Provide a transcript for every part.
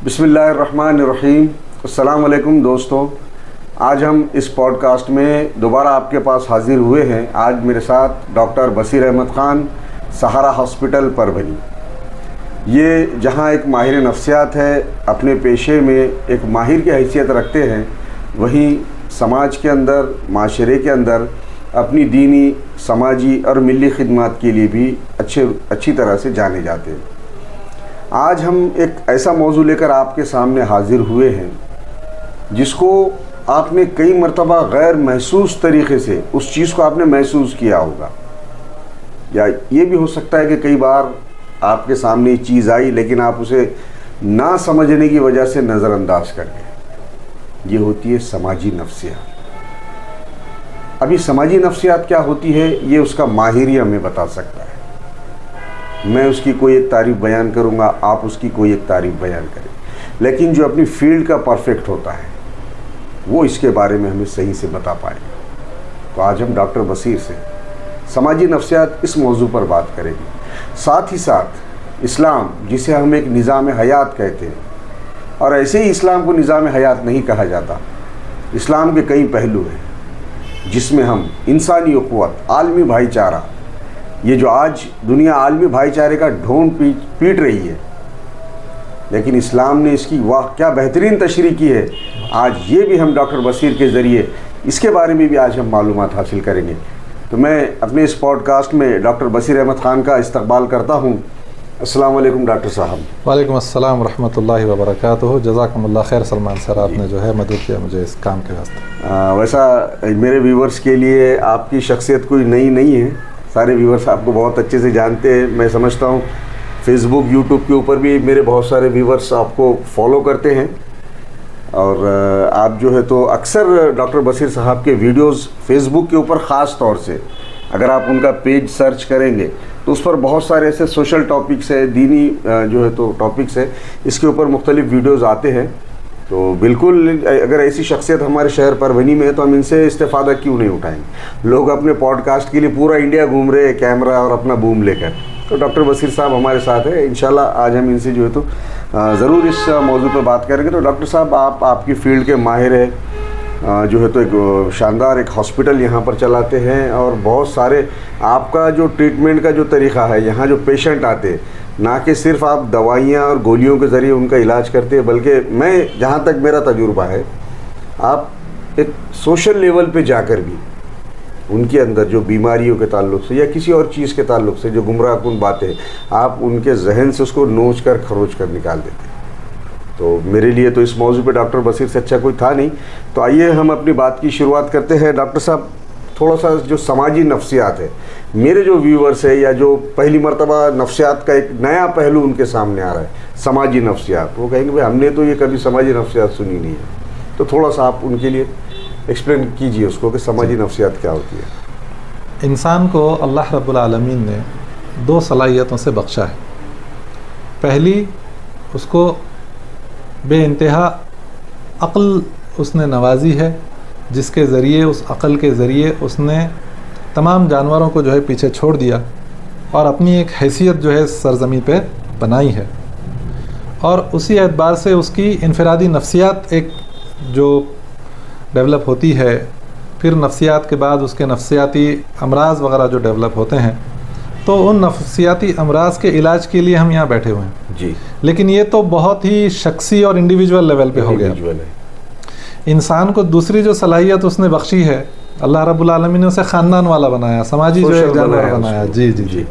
बिस्मिल्लाहिर्रहमानिर्रहीम। अस्सलाम वालेकुम दोस्तों, आज हम इस पॉडकास्ट में दोबारा आपके पास हाजिर हुए हैं। आज मेरे साथ डॉक्टर बसीर अहमद ख़ान, सहारा हॉस्पिटल परभनी। ये जहां एक माहिर नफ्सियात है, अपने पेशे में एक माहिर की हैसियत रखते हैं, वहीं समाज के अंदर, माशरे के अंदर अपनी दीनी, समाजी और मिली खिदमत के लिए भी अच्छी तरह से जाने जाते हैं। आज हम एक ऐसा मौजू लेकर आपके सामने हाजिर हुए हैं जिसको आपने कई मरतबा गैर महसूस तरीक़े से उस चीज़ को आपने महसूस किया होगा, या ये भी हो सकता है कि कई बार आपके सामने ये चीज़ आई लेकिन आप उसे ना समझने की वजह से नज़रअंदाज कर गए। ये होती है समाजी नफ्सियात। अभी समाजी नफ्सियात क्या होती है ये उसका माहिर ही हमें बता सकता है। मैं उसकी कोई एक तारीफ़ बयान करूँगा, आप उसकी कोई एक तारीफ़ बयान करें, लेकिन जो अपनी फील्ड का परफेक्ट होता है वो इसके बारे में हमें सही से बता पाएगा। तो आज हम डॉक्टर बसीर से समाजी नफ्सियात इस मौजू पर बात करेंगे। साथ ही साथ इस्लाम, जिसे हम एक निज़ाम हयात कहते हैं, और ऐसे ही इस्लाम को निज़ाम हयात नहीं कहा जाता। इस्लाम के कई पहलू हैं जिसमें हम इंसानी उक़्वत, आलमी भाईचारा, ये जो आज दुनिया आलमी भाईचारे का ढोंग पीट रही है, लेकिन इस्लाम ने इसकी वाह क्या बेहतरीन तशरीह की है। आज ये भी हम डॉक्टर बसीर के ज़रिए इसके बारे में भी आज हम मालूमात हासिल करेंगे। तो मैं अपने इस पॉडकास्ट में डॉक्टर बसीर अहमद ख़ान का इस्तकबाल करता हूँ। अस्सलाम वालेकुम डॉक्टर साहब। वालेकुम अस्सलाम रहमतुल्लाहि व बरकातुहू। जज़ाकुमुल्लाह खैर सलमान सर, आपने जो है मदद किया मुझे इस काम के वास्ते। वैसा मेरे व्यूवर्स के लिए आपकी शख्सियत कोई नई नहीं है, सारे व्यूवर्स आपको बहुत अच्छे से जानते हैं। मैं समझता हूँ फेसबुक, यूट्यूब के ऊपर भी मेरे बहुत सारे व्यूवर्स आपको फॉलो करते हैं, और आप जो है तो अक्सर डॉक्टर बसीर साहब के वीडियोस फेसबुक के ऊपर ख़ास तौर से अगर आप उनका पेज सर्च करेंगे तो उस पर बहुत सारे ऐसे सोशल टॉपिक्स है, दीनी जो है तो टॉपिक्स है, इसके ऊपर मुख्तलिफ वीडियोस आते हैं। तो बिल्कुल अगर ऐसी शख्सियत हमारे शहर परभनी में है तो हम इनसे इस्तेफ़ादा क्यों नहीं उठाएंगे। लोग अपने पॉडकास्ट के लिए पूरा इंडिया घूम रहे हैं कैमरा और अपना बूम लेकर, तो डॉक्टर बसीर साहब हमारे साथ है। इंशाल्लाह आज हम इनसे जो है तो ज़रूर इस मौजू पर बात करेंगे। तो डॉक्टर साहब, आप आपकी फ़ील्ड के माहिर है, जो है तो एक शानदार एक हॉस्पिटल यहाँ पर चलाते हैं, और बहुत सारे आपका जो ट्रीटमेंट का जो तरीक़ा है, यहाँ जो पेशेंट आते हैं, ना कि सिर्फ आप दवाइयाँ और गोलियों के ज़रिए उनका इलाज करते हैं, बल्कि मैं जहाँ तक मेरा तजुर्बा है, आप एक सोशल लेवल पे जाकर भी उनके अंदर जो बीमारियों के ताल्लुक से या किसी और चीज़ के ताल्लुक से जो गुमराहकुन बातें, आप उनके जहन से उसको नोच कर खरोच कर निकाल देते हैं। तो मेरे लिए तो इस मौजू पे डॉक्टर बसीर से अच्छा कोई था नहीं। तो आइए हम अपनी बात की शुरुआत करते हैं। डॉक्टर साहब, थोड़ा सा जो समाजी नफ्सियात है, मेरे जो व्यूवर्स है या जो पहली मरतबा नफ्सियात का एक नया पहलू उनके सामने आ रहा है, समाजी नफ्सियात, वो कहेंगे भाई हमने तो ये कभी समाजी नफ्सियात सुनी नहीं है। तो थोड़ा सा आप उनके लिए एक्सप्लेन कीजिए उसको कि समाजी नफ्सियात क्या होती है। इंसान को अल्लाह रब्बुल आलमीन ने दो सलाहियतों से बख्शा है। पहली, उसको बेइंतहा अक्ल उसने नवाजी है, जिसके ज़रिए, उस अक़ल के ज़रिए उसने तमाम जानवरों को जो है पीछे छोड़ दिया और अपनी एक हैसियत जो है सरज़मीं पे बनाई है। और उसी एतबार से उसकी इनफरादी नफ्सियात एक जो डेवलप होती है, फिर नफ्सियात के बाद उसके नफ्सियाती अमराज़ वग़ैरह जो डेवलप होते हैं, तो उन नफ्सियाती अमराज़ के इलाज के लिए हम यहाँ बैठे हुए हैं जी। लेकिन ये तो बहुत ही शख्सी और इंडिविजुअल लेवल पे हो गया। इंसान को दूसरी जो सलाहियत उसने बख्शी है, अल्लाह रब्बुल आलमीन ने उसे ख़ानदान वाला बनाया, समाजी जो है जानवर बनाया। जी जी जी।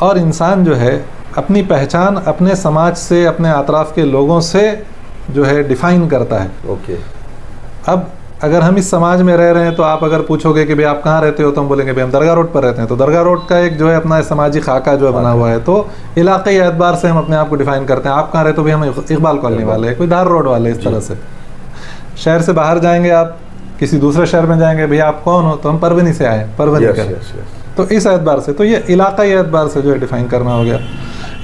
और इंसान जो है अपनी पहचान अपने समाज से, अपने अतराफ़ के लोगों से जो है डिफ़ाइन करता है। ओके। अब अगर हम इस समाज में रह रहे हैं तो आप अगर पूछोगे कि भाई आप कहाँ रहते हो, तो हम बोलेंगे भाई हम दरगाह रोड पर रहते हैं। तो दरगाह रोड का एक जो है अपना समाजी खाका जो है बना हुआ है, तो इलाक़ाई एतबार से हम अपने आप को डिफ़ाइन करते हैं। आप कहाँ रहते हो, भाई हम इकबाल कॉलोनी वाले हैं, कोई धार रोड वाले, इस तरह से। शहर से बाहर जाएंगे, आप किसी दूसरे शहर में जाएंगे, भैया आप कौन हो, तो हम परवनी से आए, परवनी करें। तो इस एतबार से, तो ये इलाक़ाई एतबार से जो है डिफ़ाइन करना हो गया।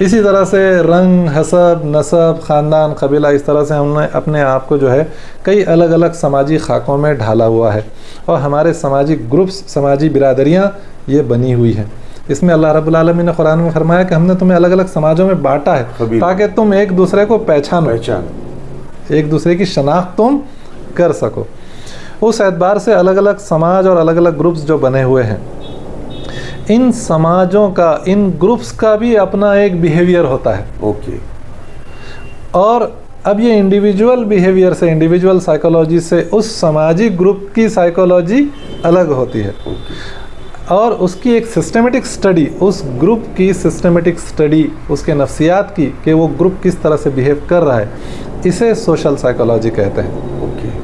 इसी तरह से रंग, हसब, नसब, ख़ानदान, कबीला, इस तरह से हमने अपने आप को जो है कई अलग अलग समाजी खाकों में ढाला हुआ है, और हमारे समाजी ग्रुप्स, समाजी बिरादरियाँ ये बनी हुई हैं। इसमें अल्लाह रब्बुल आलमीन ने कुरान में फरमाया कि हमने तुम्हें अलग अलग समाजों में बांटा है ताकि तुम एक दूसरे को पहचानो, एक दूसरे की शनाख्त तुम कर सको। उस एतबार से अलग अलग समाज और अलग अलग ग्रुप्स जो बने हुए हैं, इन समाजों का, इन ग्रुप्स का भी अपना एक बिहेवियर होता है। ओके। और अब ये इंडिविजुअल बिहेवियर से, इंडिविजुअल साइकोलॉजी से उस सामाजिक ग्रुप की साइकोलॉजी अलग होती है। और उसकी एक सिस्टमेटिक स्टडी, उस ग्रुप की सिस्टमेटिक स्टडी, उसके नफ्सियात की, कि वो ग्रुप किस तरह से बिहेव कर रहा है, इसे सोशल साइकोलॉजी कहते हैं। ओके।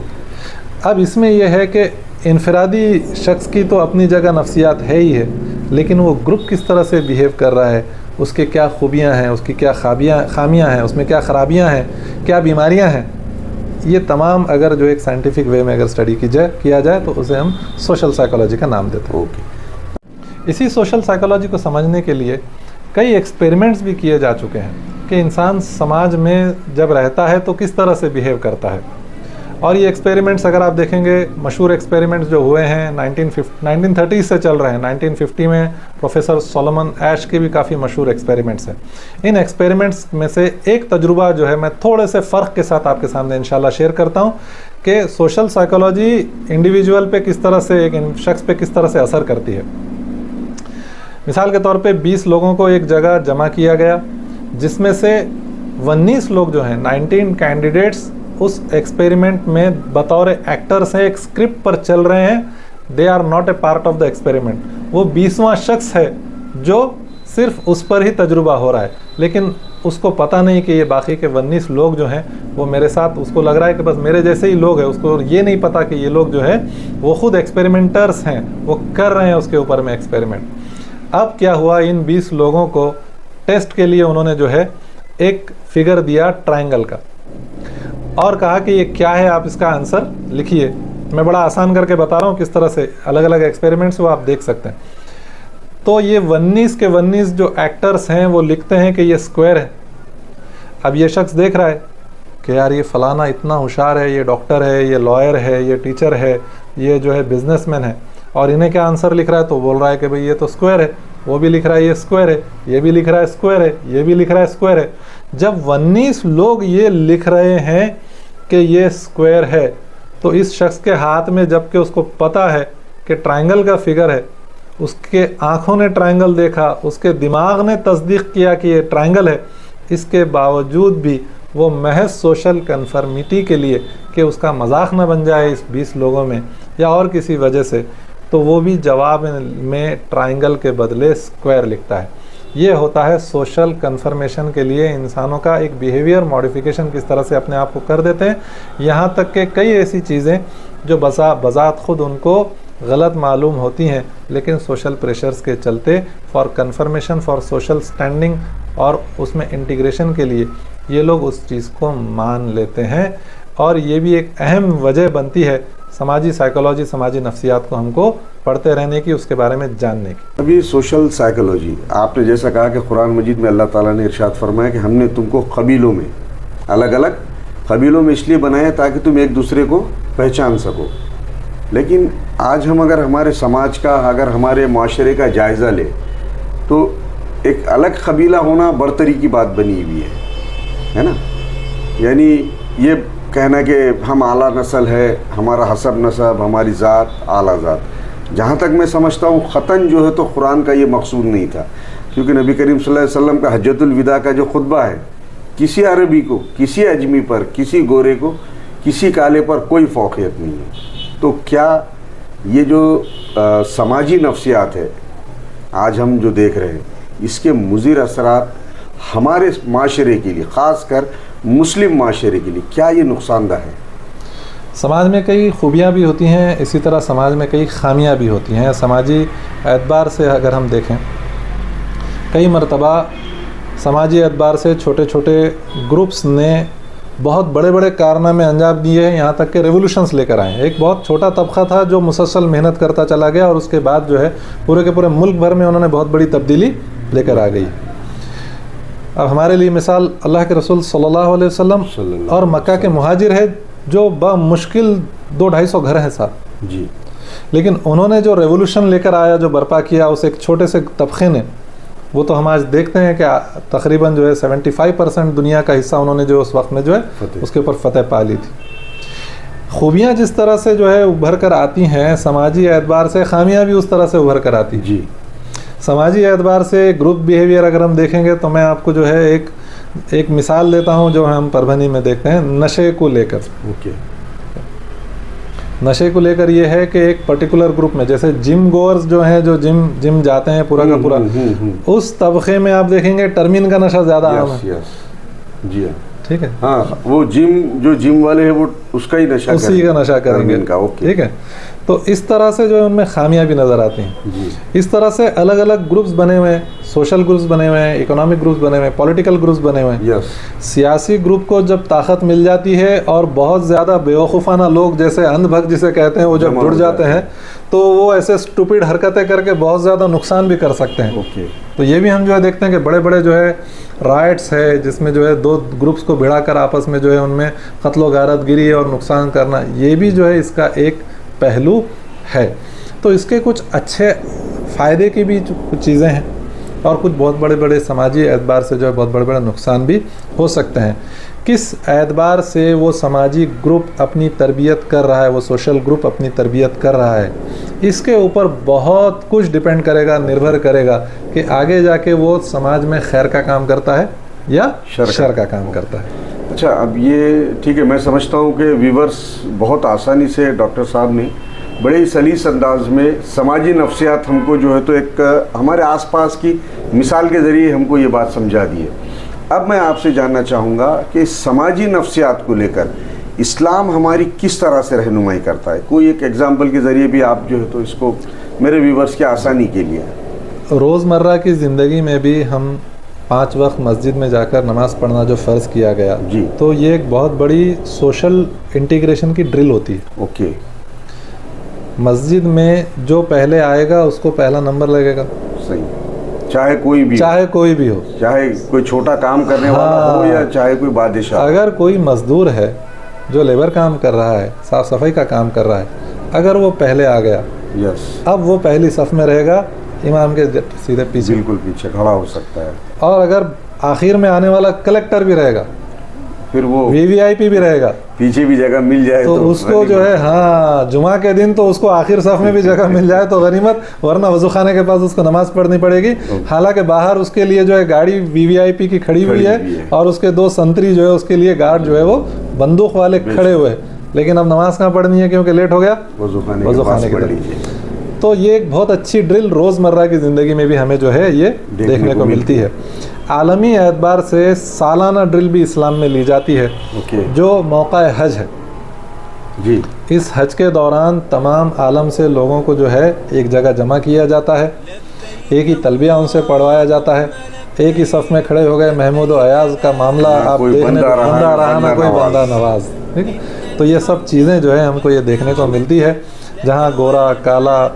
अब इसमें यह है कि इनफरादी शख्स की तो अपनी जगह नफ्सियात है ही है, लेकिन वो ग्रुप किस तरह से बिहेव कर रहा है, उसके क्या खूबियाँ हैं, उसकी क्या खामियाँ हैं, उसमें क्या ख़राबियाँ हैं, क्या बीमारियाँ हैं, ये तमाम अगर जो एक साइंटिफिक वे में अगर स्टडी किया जाए तो उसे हम सोशल साइकोलॉजी का नाम देते हैं। ओके। इसी सोशल साइकोलॉजी को समझने के लिए कई एक्सपेरिमेंट्स भी किए जा चुके हैं कि इंसान समाज में जब रहता है तो किस तरह से बिहेव करता है। और ये एक्सपेरिमेंट्स अगर आप देखेंगे, मशहूर एक्सपेरिमेंट्स जो हुए हैं 1930 से चल रहे हैं। 1950 में प्रोफेसर सोलोमन एश के भी काफ़ी मशहूर एक्सपेरिमेंट्स हैं। इन एक्सपेरिमेंट्स में से एक तजुर्बा जो है मैं थोड़े से फ़र्क के साथ आपके सामने इंशाल्लाह शेयर करता हूँ कि सोशल साइकोलॉजी इंडिविजुअल पे किस तरह से, एक शख्स पे किस तरह से असर करती है। मिसाल के तौर पे 20 लोगों को एक जगह जमा किया गया, जिसमें से 19 लोग जो हैं, 19 कैंडिडेट्स उस एक्सपेरिमेंट में बतौर एक्टर्स हैं, एक स्क्रिप्ट पर चल रहे हैं। They are not a part of the experiment. वो 20वां शख्स है जो सिर्फ उस पर ही तजुर्बा हो रहा है, लेकिन उसको पता नहीं कि ये बाकी के 19 लोग जो हैं वो मेरे साथ, उसको लग रहा है कि बस मेरे जैसे ही लोग हैं। उसको ये नहीं पता कि ये लोग जो है वो खुद एक्सपेरिमेंटर्स हैं, वो कर रहे हैं उसके ऊपर में एक्सपेरिमेंट। अब क्या हुआ, इन 20 लोगों को टेस्ट के लिए उन्होंने जो है एक फिगर दिया ट्रायंगल का और कहा कि ये क्या है, आप इसका आंसर लिखिए। मैं बड़ा आसान करके बता रहा हूँ किस तरह से अलग अलग एक्सपेरिमेंट्स वो आप देख सकते हैं। तो ये 19 के 19 जो एक्टर्स हैं वो लिखते हैं कि ये स्क्वायर है। अब ये शख्स देख रहा है कि यार ये फलाना इतना होशियार है, ये डॉक्टर है, ये लॉयर है, ये टीचर है, ये जो है बिजनेसमैन है, और इन्हें क्या आंसर लिख रहा है, तो बोल रहा है कि भाई ये तो स्क्वायर है। वो भी लिख रहा है ये स्क्वायर है, ये भी लिख रहा है स्क्वायर है, ये भी लिख रहा है स्क्वायर है। जब 19 लोग ये लिख रहे हैं कि ये स्क्वायर है, तो इस शख्स के हाथ में, जबकि उसको पता है कि ट्रायंगल का फिगर है, उसके आँखों ने ट्रायंगल देखा, उसके दिमाग ने तस्दीक किया कि ये ट्रायंगल है, इसके बावजूद भी वो महज सोशल कन्फर्मिटी के लिए कि उसका मजाक न बन जाए इस 20 लोगों में या और किसी वजह से, तो वो भी जवाब में ट्रायंगल के बदले स्क्वायर लिखता है। ये होता है सोशल कन्फर्मेशन के लिए इंसानों का एक बिहेवियर मॉडिफिकेशन किस तरह से अपने आप को कर देते हैं। यहाँ तक कि कई ऐसी चीज़ें जो बज़ात खुद उनको गलत मालूम होती हैं, लेकिन सोशल प्रेशर्स के चलते for conformation, for social standing और उसमें इंटीग्रेशन के लिए ये लोग उस चीज़ को मान लेते हैं। और ये भी एक अहम वजह बनती है समाजी साइकोलॉजी, समाजी नफ्सियात को हमको पढ़ते रहने की, उसके बारे में जानने की। अभी सोशल साइकोलॉजी आपने जैसा कहा कि कुरान मजीद में अल्लाह ताला ने इरशाद फरमाया कि हमने तुमको कबीलों में, अलग अलग कबीलों में इसलिए बनाया ताकि तुम एक दूसरे को पहचान सको। लेकिन आज हम अगर हमारे समाज का, अगर हमारे माशरे का जायज़ा ले तो एक अलग कबीला होना बरतरी की बात बनी हुई है ना। यानी ये कहना कि हम आला नस्ल है, हमारा हसब नसब, हमारी ज़ात आला ज़ात, जहाँ तक मैं समझता हूँ ख़तन जो है तो कुरान का ये मकसूद नहीं था, क्योंकि नबी करीम सल्लल्लाहु अलैहि वसल्लम का हज्जतुल विदा का जो खुतबा है, किसी अरबी को, किसी अजमी पर, किसी गोरे को, किसी काले पर कोई फौक़ियत नहीं है। तो क्या ये जो समाजी नफ्सियात है आज हम जो देख रहे हैं, इसके मुज़िर असरात हमारे माशरे के लिए, ख़ास कर मुस्लिम माशरे के लिए क्या ये नुकसानदा है? समाज में कई खूबियाँ भी होती हैं, इसी तरह समाज में कई खामियाँ भी होती हैं। समाजी एतबार से अगर हम देखें, कई मरतबा समाजी एतबार से छोटे छोटे ग्रुप्स ने बहुत बड़े बड़े कारनामे अंजाम दिए हैं, यहाँ तक कि रेवोल्यूशंस लेकर आए हैं। एक बहुत छोटा तबका था जो मुसलसल मेहनत करता चला गया और उसके बाद जो है पूरे के पूरे मुल्क भर में उन्होंने बहुत बड़ी तब्दीली लेकर आ गई। अब हमारे लिए मिसाल अल्लाह के रसूल सल्लल्लाहु अलैहि वसल्लम और मक्का के मुहाजिर है, जो मुश्किल 200-250 घर हैं साहब जी। लेकिन उन्होंने जो रेवोल्यूशन लेकर आया, जो बर्पा किया उस एक छोटे से तबके ने, वो तो हम आज देखते हैं कि तकरीबन जो है 75% दुनिया का हिस्सा उन्होंने जो उस वक्त में जो है उसके ऊपर फतह पा ली थी। खूबियाँ जिस तरह से जो है उभर कर आती हैं समाजी एतबार से, खामियाँ भी उस तरह से उभर कर आती जी। समाजी एतबार से ग्रुप बिहेवियर अगर हम देखेंगे तो मैं आपको जो है एक मिसाल लेता हूँ जो हम परभनी में देखते हैं नशे को लेकर। ओके। नशे को लेकर ये है कि एक पर्टिकुलर ग्रुप में, जैसे जिम गोअर्स जो हैं, जो जिम जाते हैं पूरा का पूरा, उस तबके में आप देखेंगे टर्मिन का नशा ज़्यादा आम है। जी हाँ, ठीक है। हाँ, वो जिम वाले हैं वो उसका ही नशा, उसी का नशा करेंगे। ठीक है। तो इस तरह से जो है उनमें खामियां भी नज़र आती हैं जी। इस तरह से अलग अलग ग्रुप्स बने हुए हैं, सोशल ग्रुप्स बने हुए हैं, इकोनॉमिक ग्रुप्स बने हुए हैं, पॉलिटिकल ग्रुप्स बने हुए हैं। सियासी ग्रुप को जब ताकत मिल जाती है और बहुत ज़्यादा बेवकूफ़ाना लोग, जैसे अंधभक्त जिसे कहते हैं, वो जब जुड़ जाते हैं तो वो ऐसे स्टूपिड हरकतें करके बहुत ज़्यादा नुकसान भी कर सकते हैं। तो ये भी हम जो है देखते हैं कि बड़े बड़े जो है राइट्स है जिसमें जो है दो ग्रुप्स को भिड़ाकर आपस में जो है उनमें कत्ल गारतगिरी और नुकसान करना, ये भी जो है इसका एक पहलू है। तो इसके कुछ अच्छे फ़ायदे की भी कुछ चीज़ें हैं और कुछ बहुत बड़े बड़े समाजी एतबार से जो है बहुत बड़े बड़े नुकसान भी हो सकते हैं। किस एतबार से वो समाजी ग्रुप अपनी तरबियत कर रहा है, वो सोशल ग्रुप अपनी तरबियत कर रहा है, इसके ऊपर बहुत कुछ डिपेंड करेगा, निर्भर करेगा कि आगे जाके वो समाज में खैर का काम करता है या शर का काम करता है। अच्छा, अब ये ठीक है, मैं समझता हूँ कि व्यूवर्स बहुत आसानी से डॉक्टर साहब ने बड़े ही सलीस अंदाज में समाजी नफ्सियात हमको जो है तो एक हमारे आसपास की मिसाल के ज़रिए हमको ये बात समझा दी है। अब मैं आपसे जानना चाहूँगा कि समाजी नफ्सियात को लेकर इस्लाम हमारी किस तरह से रहनुमाई करता है। कोई एक एग्जाम्पल के ज़रिए भी आप जो है तो इसको मेरे व्यूवर्स की आसानी के लिए। रोज़मर्रा की ज़िंदगी में भी हम 5 वक्त मस्जिद में जाकर नमाज़ पढ़ना जो फ़र्ज़ किया गया जी, तो ये एक बहुत बड़ी सोशल इंटीग्रेशन की ड्रिल होती है। ओके। मस्जिद में जो पहले आएगा उसको पहला नंबर लगेगा। सही। चाहे कोई भी हो, चाहे कोई छोटा काम करने वाला हो या चाहे कोई बादशाह। अगर कोई मजदूर है जो लेबर काम कर रहा है, साफ़ सफाई का काम कर रहा है, अगर वो पहले आ गया, अब वो पहली सफ में रहेगा, इमाम के सीधे पीछे, बिल्कुल पीछे खड़ा हो सकता है। और अगर आखिर में आने वाला कलेक्टर भी रहेगा, फिर वो VVIP भी रहेगा, पीछे भी जगह मिल जाए तो उसको जो है, हाँ, जुमा के दिन तो उसको आखिर सफ में भी जगह मिल जाए तो गनीमत, वरना वज़ू खाने के पास उसको नमाज पढ़नी पड़ेगी। हालांकि बाहर उसके लिए जो है गाड़ी VVIP की खड़ी हुई है और उसके 2 संतरी जो है उसके लिए गार्ड जो है वो बंदूक वाले खड़े हुए हैं, लेकिन अब नमाज कहाँ पढ़नी है क्योंकि लेट हो गया, वज़ू खाने के लिए। तो ये एक बहुत अच्छी ड्रिल रोज़मर्रा की ज़िंदगी में भी हमें जो है ये देखने को मिलती है। आलमी एतबार से सालाना ड्रिल भी इस्लाम में ली जाती है जो मौका हज है जी। इस हज के दौरान तमाम आलम से लोगों को जो है एक जगह जमा किया जाता है, एक ही तलबिया उनसे पढ़वाया जाता है, एक ही सफ़ में खड़े हो गए। महमूद व अयाज का मामला आप देखने को, बंदा रहा ना कोई बंदा नवाज, ठीक है। तो ये सब चीज़ें जो है हमको ये देखने को मिलती है, जहाँ गोरा काला,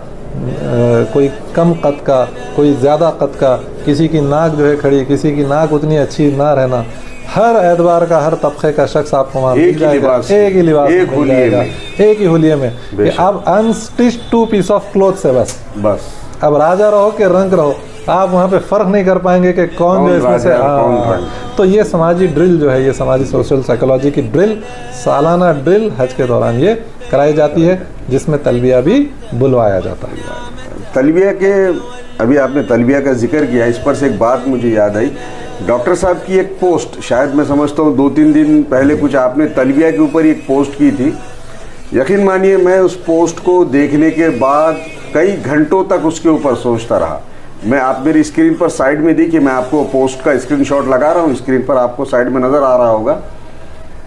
कोई कम कद का, कोई ज़्यादा कद का, किसी की नाक जो है खड़ी, किसी की नाक उतनी अच्छी ना रहना, हर एतबार का हर तबके का शख्स आपको वहाँ मिल जाएगा, एक ही लिबास मिल जाएगा, एक ही हुलिये में कि अब अनस्टिच 2 पीस ऑफ क्लोथ से बस अब राजा रहो कि रंग रहो, आप वहाँ पे फ़र्क नहीं कर पाएंगे कि कौन जो इसमें से। तो ये समाजी ड्रिल जो है, ये समाजी सोशल साइकोलॉजी की ड्रिल, सालाना ड्रिल हज के दौरान ये कराई जाती है, जिसमें तलबिया भी बुलवाया जाता है। तलबिया के, अभी आपने तलबिया का जिक्र किया, इस पर से एक बात मुझे याद आई। डॉक्टर साहब की एक पोस्ट, शायद मैं समझता हूँ 2-3 दिन पहले कुछ आपने तलबिया के ऊपर एक पोस्ट की थी। यकीन मानिए मैं उस पोस्ट को देखने के बाद कई घंटों तक उसके ऊपर सोचता रहा। मैं, आप मेरी स्क्रीन पर साइड में देखिए, मैं आपको पोस्ट का स्क्रीनशॉट लगा रहा हूँ, स्क्रीन पर आपको साइड में नज़र आ रहा होगा।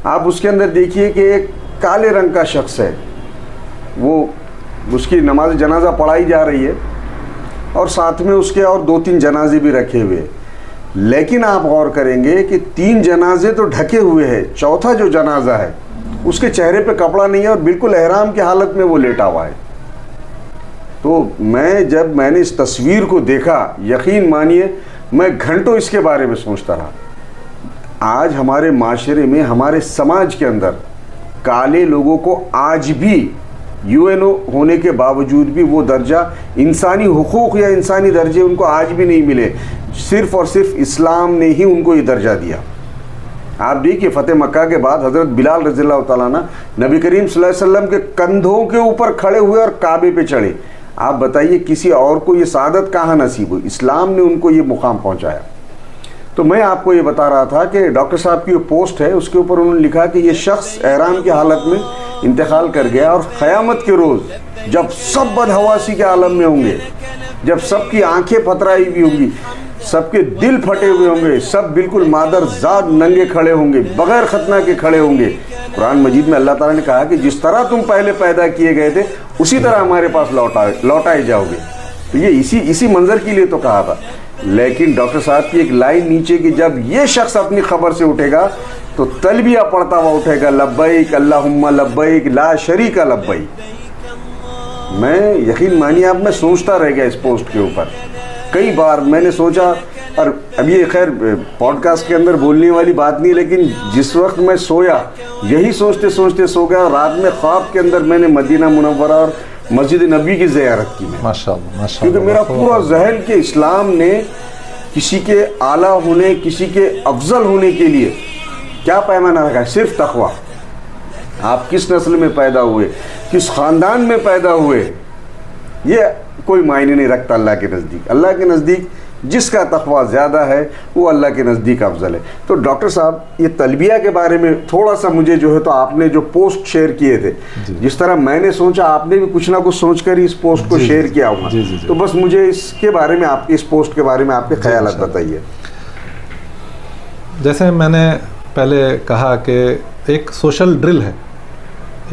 आप उसके अंदर देखिए कि एक काले रंग का शख्स है, वो उसकी नमाज जनाजा पढ़ाई जा रही है और साथ में उसके और 2-3 जनाजे भी रखे हुए हैं। लेकिन आप गौर करेंगे कि 3 जनाजे तो ढके हुए हैं, चौथा जो जनाजा है उसके चेहरे पे कपड़ा नहीं है और बिल्कुल एहराम की हालत में वो लेटा हुआ है। तो जब मैंने इस तस्वीर को देखा, यकीन मानिए मैं घंटों इसके बारे में सोचता रहा। आज हमारे माशरे में, हमारे समाज के अंदर काले लोगों को आज भी यूएनओ होने के बावजूद भी वो दर्जा, इंसानी हुकूक या इंसानी दर्जे उनको आज भी नहीं मिले। सिर्फ़ और सिर्फ इस्लाम ने ही उनको ये दर्जा दिया। आप देखिए फ़तेह मक्का के बाद हज़रत बिलाल रज़ियल्लाहु ताला अन्हु नबी करीम सल्लल्लाहु अलैहि वसल्लम के कंधों के ऊपर खड़े हुए और काबे पे चढ़े। आप बताइए किसी और को ये सादत कहाँ नसीब हुई? इस्लाम ने उनको ये मुकाम पहुँचाया। तो मैं आपको ये बता रहा था कि डॉक्टर साहब की जो पोस्ट है उसके ऊपर उन्होंने लिखा कि ये शख्स एहराम की हालत में इंतकाल कर गया और क़यामत के रोज़ जब सब बदहवासी के आलम में होंगे, जब सबकी आंखें पथराई हुई होंगी, सबके दिल फटे हुए होंगे, सब बिल्कुल मादर ज़ाद नंगे खड़े होंगे, बग़ैर खतना के खड़े होंगे। कुरान मजीद में अल्लाह ताला ने कहा कि जिस तरह तुम पहले पैदा किए गए थे उसी तरह हमारे पास लौटाए जाओगे। तो ये इसी मंजर के लिए तो कहा था। लेकिन डॉक्टर साहब की एक लाइन नीचे की, जब ये शख्स अपनी खबर से उठेगा तो तलबिया पढ़ता हुआ उठेगा, लब्बैक अल्लाहुम्मा लब्बैक ला शरीका लब्बैक। मैं यकीन मानिए आप, मैं सोचता रह गया इस पोस्ट के ऊपर। कई बार मैंने सोचा, और अब ये खैर पॉडकास्ट के अंदर बोलने वाली बात नहीं, लेकिन जिस वक्त मैं सोया यही सोचते सोचते सो गया। रात में ख्वाब के अंदर मैंने मदीना मुनव्वरा और मस्जिद नबी की ज़ियारत की। माशाअल्लाह माशाअल्लाह। क्योंकि मेरा पूरा जहन के इस्लाम ने किसी के आला होने, किसी के अफजल होने के लिए क्या पैमाना रखा है? सिर्फ तकवा। आप किस नस्ल में पैदा हुए, किस ख़ानदान में पैदा हुए, ये कोई मायने नहीं रखता अल्लाह के नज़दीक। अल्लाह के नज़दीक जिसका तकवा ज़्यादा है वो अल्लाह के नज़दीक अफजल है। तो डॉक्टर साहब ये तलबिया के बारे में थोड़ा सा मुझे जो है, तो आपने जो पोस्ट शेयर किए थे, जिस तरह मैंने सोचा आपने भी कुछ ना कुछ सोच कर ही इस पोस्ट को शेयर किया होगा। तो बस मुझे इसके बारे में, आपके इस पोस्ट के बारे में आपके ख्यालात बताइए। जैसे मैंने पहले कहा कि एक सोशल ड्रिल है,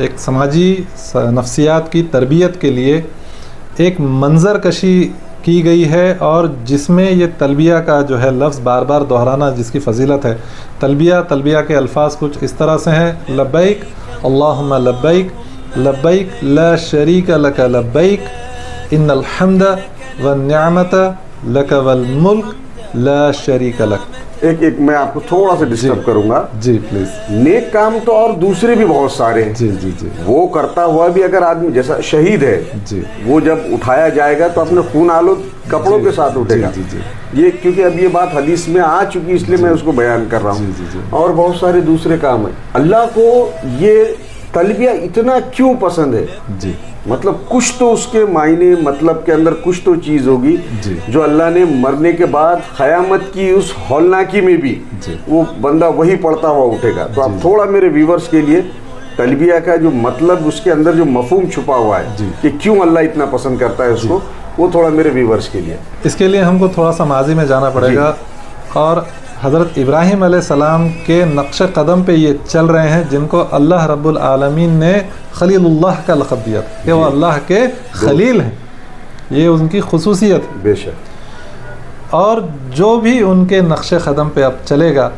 एक समाजी नफ्सियात की तरबियत के लिए एक मंजर कशी की गई है, और जिसमें ये तलबिया का जो है लफ्ज़ बार बार दोहराना जिसकी फ़जीलत है। तलबिया के अल्फाज कुछ इस तरह से हैं, लब्बैक अल्लाहुम्मा लब्बैक लब्बैक ला शरीका लक लब्बैक इन्नल हम्द व निअमत लक वल मुल्क ला शरीका लक। एक मैं आपको थोड़ा सा डिस्टर्ब करूंगा जी प्लीज़। नेक काम तो और दूसरे भी बहुत सारे हैं। जी जी जी। वो करता हुआ भी अगर आदमी, जैसा शहीद है जी, वो जब उठाया जाएगा तो अपने खून आलूद कपड़ों के साथ उठेगा। जी, जी, जी। ये क्योंकि अब ये बात हदीस में आ चुकी, इसलिए मैं उसको बयान कर रहा हूँ। और बहुत सारे दूसरे काम है। अल्लाह को ये तलबिया इतना क्यों पसंद है? जी, मतलब कुछ तो उसके मायने, मतलब के अंदर कुछ तो चीज़ होगी जो अल्लाह ने मरने के बाद क़यामत की उस हौलनाकी में भी वो बंदा वही पढ़ता हुआ उठेगा। तो आप थोड़ा मेरे व्यूवर्स के लिए तलबिया का जो मतलब, उसके अंदर जो मफहूम छुपा हुआ है कि क्यों अल्लाह इतना पसंद करता है उसको, वो थोड़ा मेरे व्यूवर्स के लिए। इसके लिए हमको थोड़ा सा माजी में जाना पड़ेगा, और हज़रत इब्राहीम अलैहिस्सलाम के नक्श कदम पे ये चल रहे हैं, जिनको अल्लाह रब्बुल आलमीन ने खलीलुल्लाह का लक़ब दिया कि वो अल्लाह के खलील हैं। ये उनकी खुसूसियत है। बेशक। और जो भी उनके नक्श कदम पे अब चलेगा,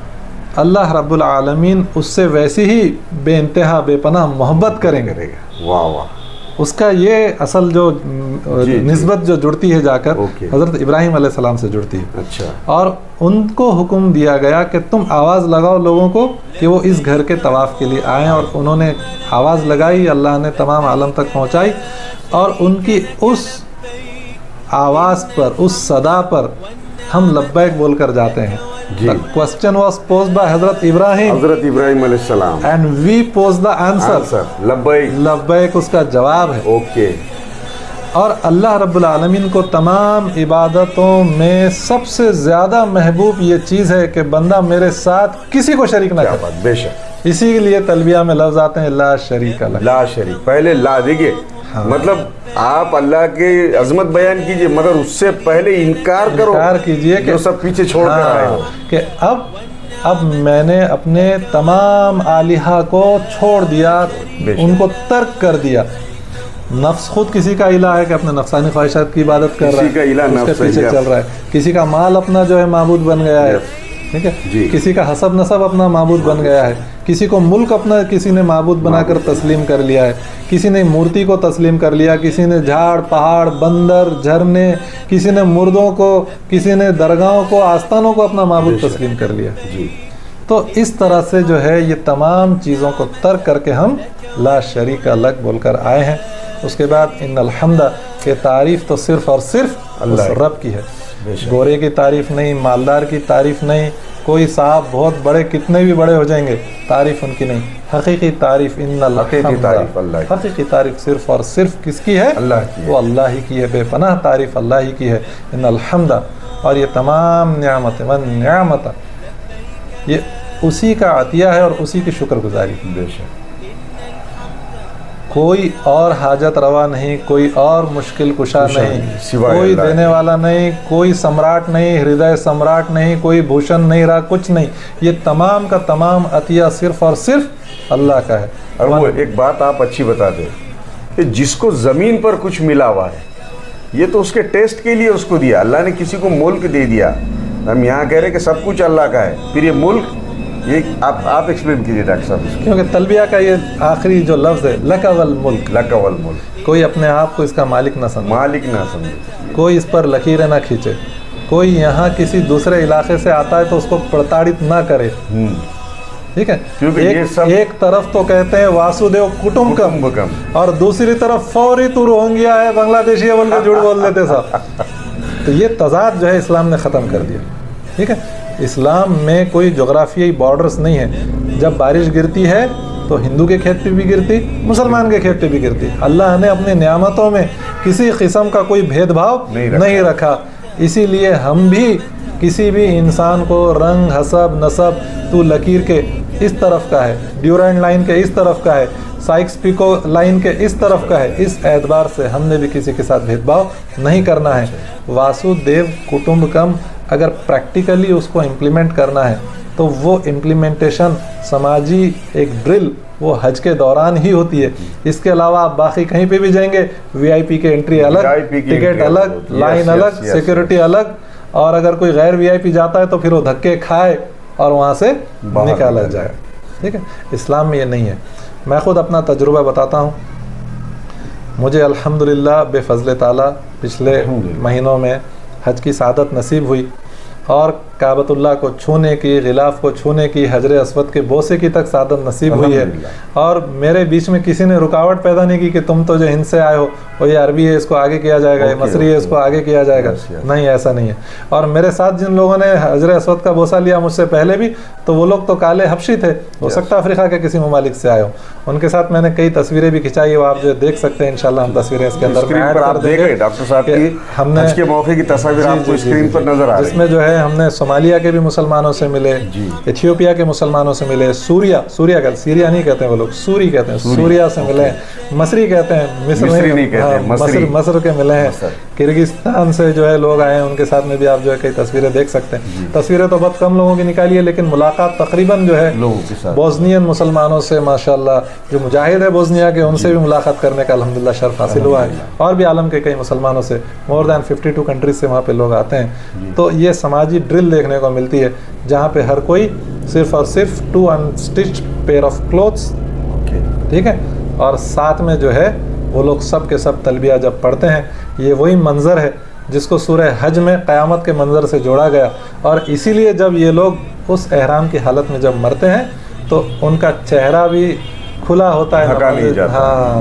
अल्लाह रब्बुल आलमीन उससे वैसी ही बेइंतहा बेपनाह मोहब्बत करेंगे। वाह वाह। उसका ये असल जो निस्बत जो जुड़ती है जाकर हज़रत इब्राहीम अलैहिस्सलाम से जुड़ती है। अच्छा। और उनको हुक्म दिया गया कि तुम आवाज़ लगाओ लोगों को कि वो इस घर के तवाफ़ के लिए आएँ, और उन्होंने आवाज़ लगाई, अल्लाह ने तमाम आलम तक पहुँचाई, और उनकी उस आवाज़ पर, उस सदा पर हम लब्बैक बोल कर जाते हैं। The question was posed by Hazrat Ibrahim alayhis salam, and we posed the answer. लब्बैक। लब्बैक उसका जवाब है। ओके। और अल्लाह रब्बुल आलमीन को तमाम इबादतों में सबसे ज़्यादा महबूब ये चीज़ है कि बंदा मेरे साथ किसी को शरीक ना करे। बेशक। इसीलिए तलबिया में लफ्ज़ आते हैं ला शरीक लक। ला शरीक, पहले ला देखिए। हाँ। मतलब आप अल्लाह के अजमत बयान कीजिए, मगर उससे पहले इनकार कीजिए कि सब पीछे छोड़ कर आए हो, कि अब मैंने अपने तमाम आलिहा को छोड़ दिया, उनको तर्क कर दिया। नफ्स खुद किसी का इला है कि अपने नफ्सानी ख्वाहिशात की इबादत कर रहा है, किसी का इला नफ्स पीछे चल रहा है, किसी का माल अपना जो है माबूद बन गया है, ठीक है, किसी का हसब नसब अपना माबूद बन गया है, किसी को मुल्क अपना किसी ने माबूद बनाकर तस्लीम कर लिया है, किसी ने मूर्ति को तस्लीम कर लिया, किसी ने झाड़ पहाड़ बंदर झरने, किसी ने मुर्दों को, किसी ने दरगाहों को, आस्थानों को अपना माबूद तस्लीम कर लिया। तो इस तरह से जो है ये तमाम चीज़ों को तर्क करके हम ला शरीक लक बोलकर आए हैं। उसके बाद इन्नल हम्दा के तारीफ़ तो सिर्फ़ और सिर्फ उस रब की है। गोरे की तारीफ़ नहीं, मालदार की तारीफ़ नहीं, कोई साहब बहुत बड़े कितने भी बड़े हो जाएंगे तारीफ़ उनकी नहीं। हकीकी तारीफ़ इन्नल हम्दा, हकीकी तारीफ़ सिर्फ़ और सिर्फ किसकी है? अल्लाह की। वो अल्लाह ही की है, बेपनाह तारीफ़ अल्लाह ही की है। इन्नल हम्दा, और ये तमाम नियामत वन नियामत ये उसी का अतिया है और उसी की शुक्रगुजारी। बेशक कोई और हाजत रवा नहीं, कोई और मुश्किल कुशा नहीं, कोई देने वाला नहीं, कोई सम्राट नहीं, हृदय सम्राट नहीं, कोई भूषण नहीं रहा, कुछ नहीं। ये तमाम का तमाम अतिया सिर्फ और सिर्फ अल्लाह का है। और वो एक बात आप अच्छी बता दें कि जिसको ज़मीन पर कुछ मिला हुआ है ये तो उसके टेस्ट के लिए उसको दिया अल्लाह ने, किसी को मुल्क दे दिया। हम यहाँ कह रहे हैं कि सब कुछ अल्लाह का है, फिर ये मुल्क, ये आप एक्सप्लेन कीजिए डॉक्टर साहब। क्योंकि तलबिया का ये आखिरी जो लफ्ज़ है लकवल मुल्क, लकवल मुल्क, कोई अपने आप को इसका मालिक ना समझे, मालिक ना समझे, कोई इस पर लकीरें ना खींचे, कोई यहाँ किसी दूसरे इलाके से आता है तो उसको प्रताड़ित ना करे। ठीक है, क्योंकि ये सब एक तरफ तो कहते हैं वासुदेव कुटुंबकम और दूसरी तरफ फौरी तू रोहिंग्या है, बांग्लादेशी है बोल के झूठ बोल देते सब। तो ये तजाद जो है इस्लाम ने ख़त्म कर दिया। ठीक है, इस्लाम में कोई जोग्राफियाई बॉर्डर्स नहीं है। जब बारिश गिरती है तो हिंदू के खेत पे भी गिरती, मुसलमान के खेत पे भी गिरती। अल्लाह ने अपनी नियामतों में किसी किस्म का कोई भेदभाव नहीं रखा। इसीलिए हम भी किसी भी इंसान को रंग, हसब, नसब, तू लकीर के इस तरफ का है, ड्यूरेंट लाइन के इस तरफ का है, साइक्स पिको लाइन के इस तरफ का है, इस एतबार से हमने भी किसी के साथ भेदभाव नहीं करना है। वासुदेव कुटुंबकम अगर प्रैक्टिकली उसको इम्प्लीमेंट करना है तो वो इम्प्लीमेंटेशन समाजी एक ड्रिल वो हज के दौरान ही होती है। इसके अलावा आप बाकी कहीं पे भी जाएंगे, वीआईपी के एंट्री अलग, टिकट अलग, लाइन अलग, सिक्योरिटी अलग, और अगर कोई गैर वीआईपी जाता है तो फिर वो धक्के खाए और वहाँ से निकाला जाए। ठीक है, इस्लाम में ये नहीं है। मैं ख़ुद अपना तजुर्बा बताता हूँ। मुझे अल्हम्दुलिल्लाह बेफज़ल ताला पिछले महीनों में हज की सादत नसीब हुई और काबतुल्लाह को छूने की, गिलाफ को छूने की, हजर अस्वद के बोसे की तक सादत नसीब हुई है। और मेरे बीच में किसी ने रुकावट पैदा नहीं की कि तुम तो जो हिंद से आए हो और ये अरबी है इसको आगे किया जाएगा, ये मसरी है इसको आगे किया जाएगा। नहीं, ऐसा नहीं है। और मेरे साथ जिन लोगों ने हजर अस्वद का बोसा लिया मुझसे पहले भी, तो वो लोग तो काले हबशी थे, हो सकता है अफ्रीका के किसी ममालिक से आए हो। उनके साथ मैंने कई तस्वीरें भी खिंचाई, वो आप जो देख सकते हैं इंशाल्लाह हम तस्वीरें इसके अंदर डॉक्टर साहब की हमने हज के मौके की तस्वीर आपको स्क्रीन पर नजर आ रही है, जिसमें जो है हमने सोमालिया के भी मुसलमानों से मिले, इथियोपिया के मुसलमानों से मिले, सूरिया कहते, सीरिया नहीं कहते हैं वो लोग, सूरी कहते हैं, सूरिया से मिले, मसरी कहते हैं, मसर के मिले हैं, किर्गिस्तान से जो है लोग आए हैं, उनके साथ में भी आप जो है कई तस्वीरें देख सकते हैं। तस्वीरें तो बहुत कम लोगों की निकाली है, लेकिन मुलाकात तकरीबन जो है बोस्नियन मुसलमानों से, माशाल्लाह जो मुजाहिद है बोस्निया के, उनसे भी मुलाकात करने का अल्हम्दुलिल्लाह शर्फ हासिल हुआ है। और भी आलम के कई मुसलमानों से, मोर दैन 52 कंट्रीज से वहाँ पे लोग आते हैं। तो ये समाजी ड्रिल देखने को मिलती है जहाँ पे हर कोई सिर्फ और सिर्फ 2 अनस्टिच्ड पेयर ऑफ क्लोथ्स, ठीक है, और साथ में जो है वो लोग सब के सब तलबिया जब पढ़ते हैं, ये वही मंज़र है जिसको सूरह हज में क़यामत के मंज़र से जोड़ा गया। और इसीलिए जब ये लोग उस एहराम की हालत में जब मरते हैं तो उनका चेहरा भी खुला होता है,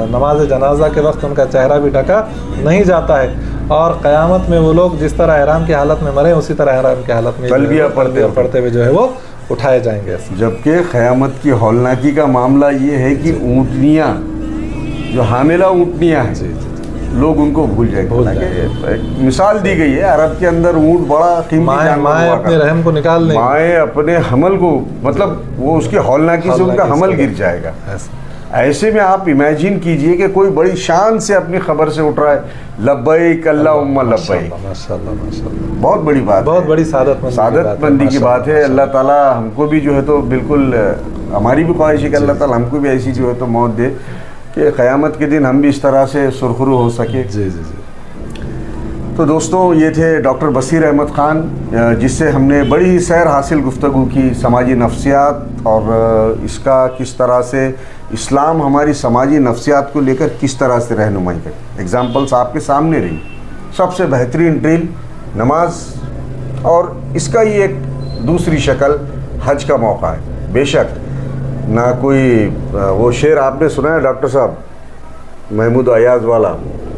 नमाज जनाजा के वक्त उनका चेहरा भी ढका नहीं जाता है। और क़यामत में वो लोग जिस तरह एहराम की हालत में मरे, उसी तरह एहराम की हालत में तलबिया पढ़ते हुए जो है वो उठाए जाएंगे। जबकि क़यामत की हौलनाकी का मामला ये है कि ऊँटनियाँ जो हामिला ऊँटनियाँ हैं, लोग उनको भूल जाएंगे। मिसाल दी गई है अरब के अंदर, ऊँट बड़ा कीमती जानवर, माएँ अपने रहम को निकाल लें, माएँ अपने हमल को, मतलब वो उसकी हौलनाकी से उनका हमल गिर जाएगा। ऐसे में आप इमेजिन कीजिए कि कोई बड़ी शान से अपनी खबर से उठ रहा है, लब्बैक अल्लाहुम्मा लब्बैक, माशाअल्लाह माशाअल्लाह, बहुत बड़ी बात, बहुत बड़ी सादतमंदी की बात है। अल्लाह ताला हमको भी जो है तो बिल्कुल, हमारी भी ख्वाहिश है कि अल्लाह ताला हमको भी ऐसी जो है तो मौत दे कि क़यामत के दिन हम भी इस तरह से सुरखरू हो सके। जी जी जी। तो दोस्तों, ये थे डॉक्टर बसीर अहमद ख़ान, जिससे हमने बड़ी सैर हासिल गुफ्तगू की समाजी नफ्सियात और इसका किस तरह से इस्लाम हमारी समाजी नफ्सियात को लेकर किस तरह से रहनुमाई करे। एग्ज़ाम्पल्स आपके सामने रही। सबसे बेहतरीन ड्रिल नमाज, और इसका ही एक दूसरी शक्ल हज का मौका है। बेशक ना कोई वो शेर आपने सुना है डॉक्टर साहब, महमूद अयाज वाला,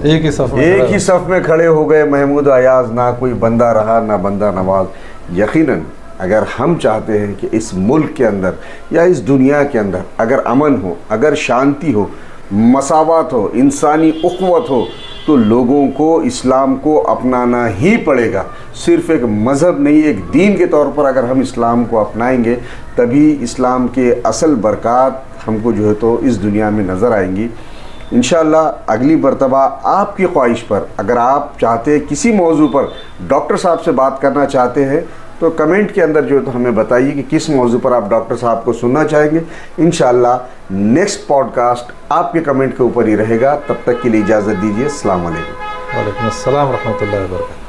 एक ही सफ में खड़े हो गए महमूद अयाज, ना कोई बंदा रहा ना बंदा नवाज। यकीनन अगर हम चाहते हैं कि इस मुल्क के अंदर या इस दुनिया के अंदर अगर अमन हो, अगर शांति हो, मसावत हो, इंसानी उख़्वत हो, तो लोगों को इस्लाम को अपनाना ही पड़ेगा। सिर्फ़ एक मज़हब नहीं, एक दीन के तौर पर अगर हम इस्लाम को अपनाएंगे तभी इस्लाम के असल बरक़ात हमको जो है तो इस दुनिया में नज़र आएंगी। इंशाअल्लाह अगली मरतबा आपकी ख्वाहिश पर अगर आप चाहते हैं किसी मौजू पर डॉक्टर साहब से बात करना चाहते हैं तो कमेंट के अंदर जो है तो हमें बताइए कि किस मौजू पर आप डॉक्टर साहब को सुनना चाहेंगे। इंशाअल्लाह नेक्स्ट पॉडकास्ट आपके कमेंट के ऊपर ही रहेगा। तब तक के लिए इजाज़त दीजिए। अस्सलाम वालेकुम। वालेकुम अस्सलाम रहमतुल्लाहि व बरकातहू।